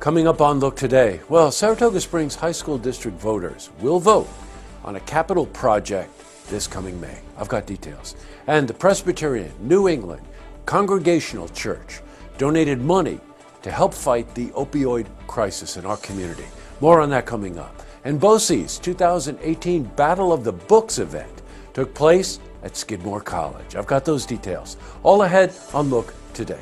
Coming up on Look Today, well, Saratoga Springs High School District voters will vote on a capital project this coming May. I've got details. And the Presbyterian New England Congregational Church donated money to help fight the opioid crisis in our community. More on that coming up. And BOCES 2018 Battle of the Books event took place at Skidmore College. I've got those details. All ahead on Look Today.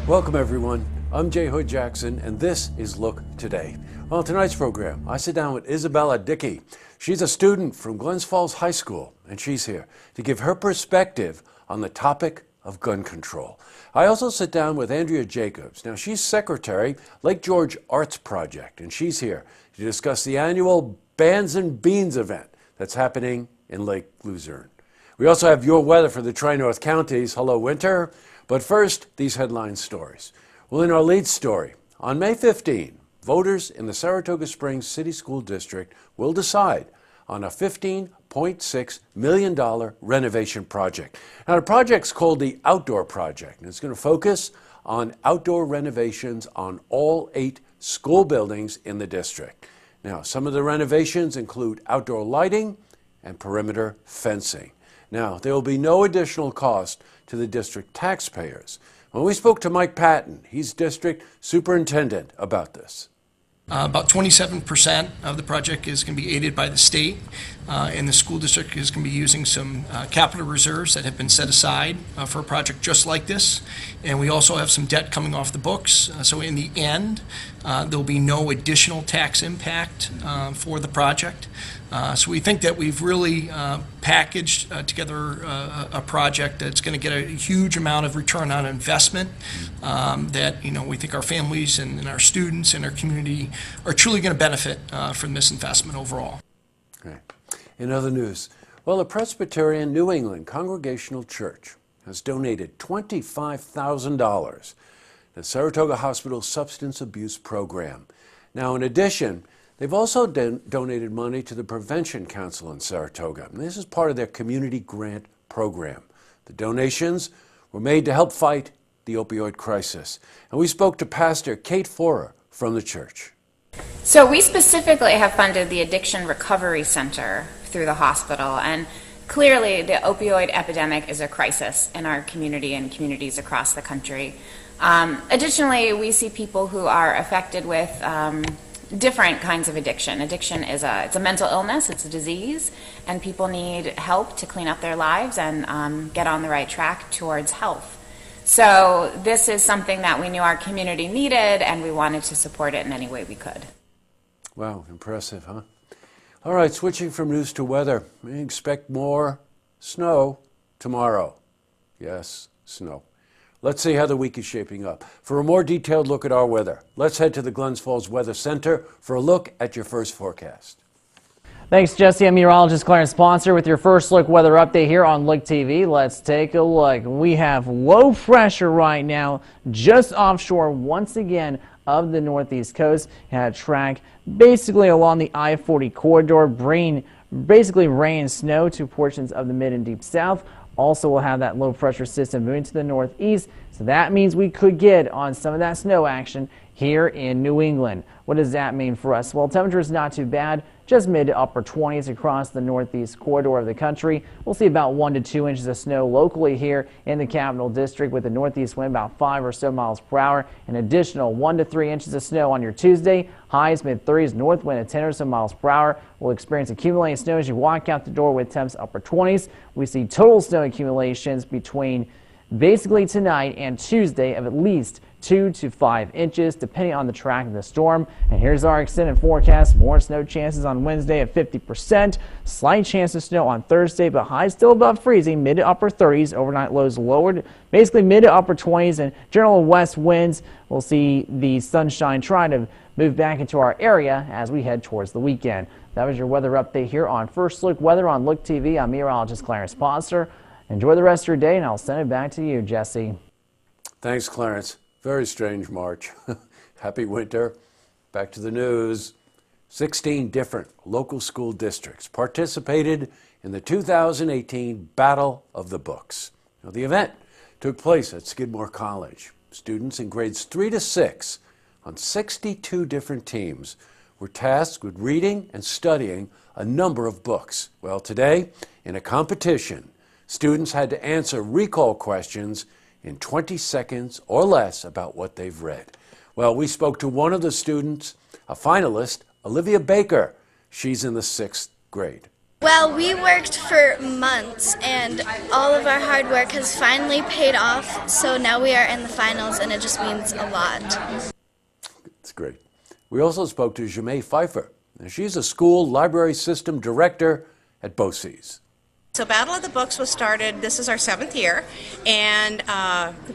Welcome everyone, I'm Jay Hood Jackson and this is Look Today. On tonight's program, I sit down with Isabella Dickey. She's a student from Glens Falls High School and she's here to give her perspective on the topic of gun control. I also sit down with Andrea Jacobs. Now she's secretary, Lake George Arts Project, and she's here to discuss the annual Bands and Beans event that's happening in Lake Luzerne. We also have your weather for the Tri-North counties. Hello, winter. But first, these headline stories. Well, in our lead story, on May 15, voters in the Saratoga Springs City School District will decide on a $15.6 million renovation project. Now, the project's called the Outdoor Project, and it's going to focus on outdoor renovations on all 8 school buildings in the district. Now, some of the renovations include outdoor lighting and perimeter fencing. Now, there will be no additional cost to the district taxpayers. When we spoke to Mike Patton, he's district superintendent, about this. About 27% of the project is going to be aided by the state, and the school district is going to be using some capital reserves that have been set aside for a project just like this. And we also have some debt coming off the books. So in the end, there'll be no additional tax impact for the project. So we think that we've really packaged together a project that's going to get a huge amount of return on investment that we think our families and our students and our community are truly going to benefit from this investment overall. Okay. In other news, well, the Presbyterian New England Congregational Church has donated $25,000 to the Saratoga Hospital Substance Abuse Program. Now, in addition, they've also donated money to the Prevention Council in Saratoga. And this is part of their community grant program. The donations were made to help fight the opioid crisis. And we spoke to Pastor Kate Forer from the church. So we specifically have funded the Addiction Recovery Center through the hospital, and clearly the opioid epidemic is a crisis in our community and communities across the country. Additionally, we see people who are affected with different kinds of addiction. Addiction is it's a mental illness, it's a disease, and people need help to clean up their lives and get on the right track towards health. So this is something that we knew our community needed, and we wanted to support it in any way we could. Wow, impressive, huh? All right, switching from news to weather. We expect more snow tomorrow. Yes, snow. Let's see how the week is shaping up. For a more detailed look at our weather, let's head to the Glens Falls Weather Center for a look at your first forecast. Thanks, Jesse. I'm meteorologist Clarence Sponsor with your first look weather update here on Look TV. Let's take a look. We have low pressure right now just offshore once again of the northeast coast. Had a track basically along the I-40 corridor, bringing basically rain and snow to portions of the mid and deep south. Also, we'll have that low pressure system moving to the northeast, so that means we could get on some of that snow action here in New England. What does that mean for us? Well, temperature is not too bad, just mid to upper 20s across the northeast corridor of the country. We'll see about 1 to 2 inches of snow locally here in the Capital District, with a northeast wind about 5 or so miles per hour. An additional 1 to 3 inches of snow on your Tuesday. Highs mid-30s, north wind at 10 or so miles per hour. We'll experience accumulating snow as you walk out the door with temps upper 20s. We see total snow accumulations between basically tonight and Tuesday of at least 2 to 5 inches, depending on the track of the storm. And here's our extended forecast. More snow chances on Wednesday at 50%. Slight chance of snow on Thursday, but highs still above freezing, mid to upper 30s. Overnight lows lowered, basically mid to upper 20s, and general west winds. We'll see the sunshine trying to move back into our area as we head towards the weekend. That was your weather update here on First Look Weather on Look TV. I'm meteorologist Clarence Ponser. Enjoy the rest of your day, and I'll send it back to you, Jesse. Thanks, Clarence. Very strange March. Happy winter. Back to the news. 16 different local school districts participated in the 2018 Battle of the Books. Now, the event took place at Skidmore College. Students in grades 3 to 6 on 62 different teams were tasked with reading and studying a number of books. Well, today, in a competition, students had to answer recall questions in 20 seconds or less about what they've read. Well, we spoke to one of the students, a finalist, Olivia Baker. She's in the 6th grade. Well, we worked for months and all of our hard work has finally paid off, so now we are in the finals and it just means a lot. It's great. We also spoke to Jamae Pfeiffer. Now, she's a school library system director at BOCES. So Battle of the Books was started, this is our 7th year, and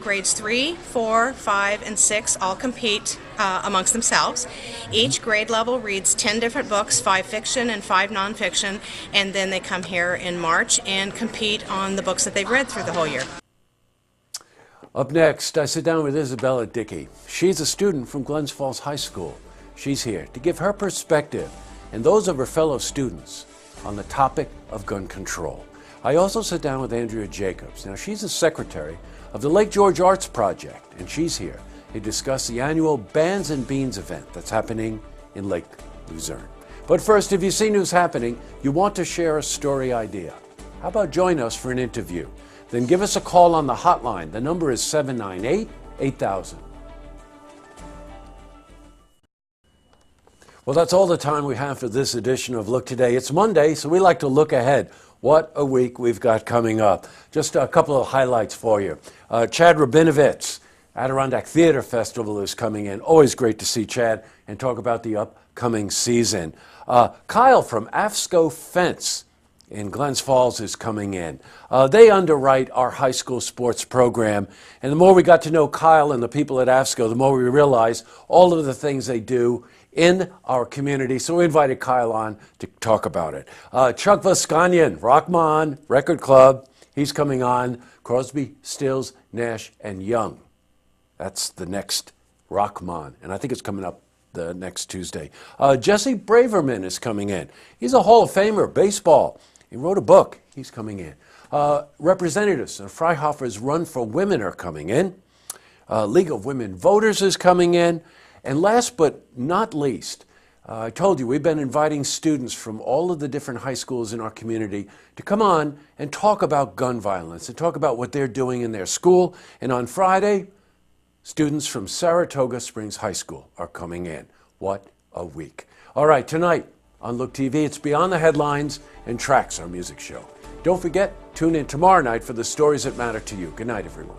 grades 3, 4, 5, and 6 all compete amongst themselves. Each grade level reads 10 different books, 5 fiction and 5 nonfiction, and then they come here in March and compete on the books that they've read through the whole year. Up next, I sit down with Isabella Dickey. She's a student from Glens Falls High School. She's here to give her perspective and those of her fellow students on the topic of gun control. I also sit down with Andrea Jacobs. Now, she's the secretary of the Lake George Arts Project, and she's here to discuss the annual Bands and Beans event that's happening in Lake Luzerne. But first, if you see news happening, you want to share a story idea. How about join us for an interview? Then give us a call on the hotline. The number is 798-8000. Well, that's all the time we have for this edition of Look Today. It's Monday, so we like to look ahead. What a week we've got coming up. Just a couple of highlights for you. Chad Rabinovitz, Adirondack Theater Festival is coming in. Always great to see Chad and talk about the upcoming season. Kyle from AFSCO Fence in Glens Falls is coming in. They underwrite our high school sports program. And the more we got to know Kyle and the people at AFSCO, the more we realize all of the things they do in our community. So we invited Kyle on to talk about it. Chuck Vaskanyan, Rockman Record Club, he's coming on. Crosby, Stills, Nash, and Young. That's the next Rockman, and I think it's coming up the next Tuesday. Jesse Braverman is coming in. He's a Hall of Famer, baseball. He wrote a book. He's coming in. Representatives of Freihoffer's Run for Women are coming in. League of Women Voters is coming in. And last but not least, I told you we've been inviting students from all of the different high schools in our community to come on and talk about gun violence and talk about what they're doing in their school. And on Friday, students from Saratoga Springs High School are coming in. What a week. All right, tonight on Look TV, it's Beyond the Headlines and Tracks, our music show. Don't forget, tune in tomorrow night for the stories that matter to you. Good night, everyone.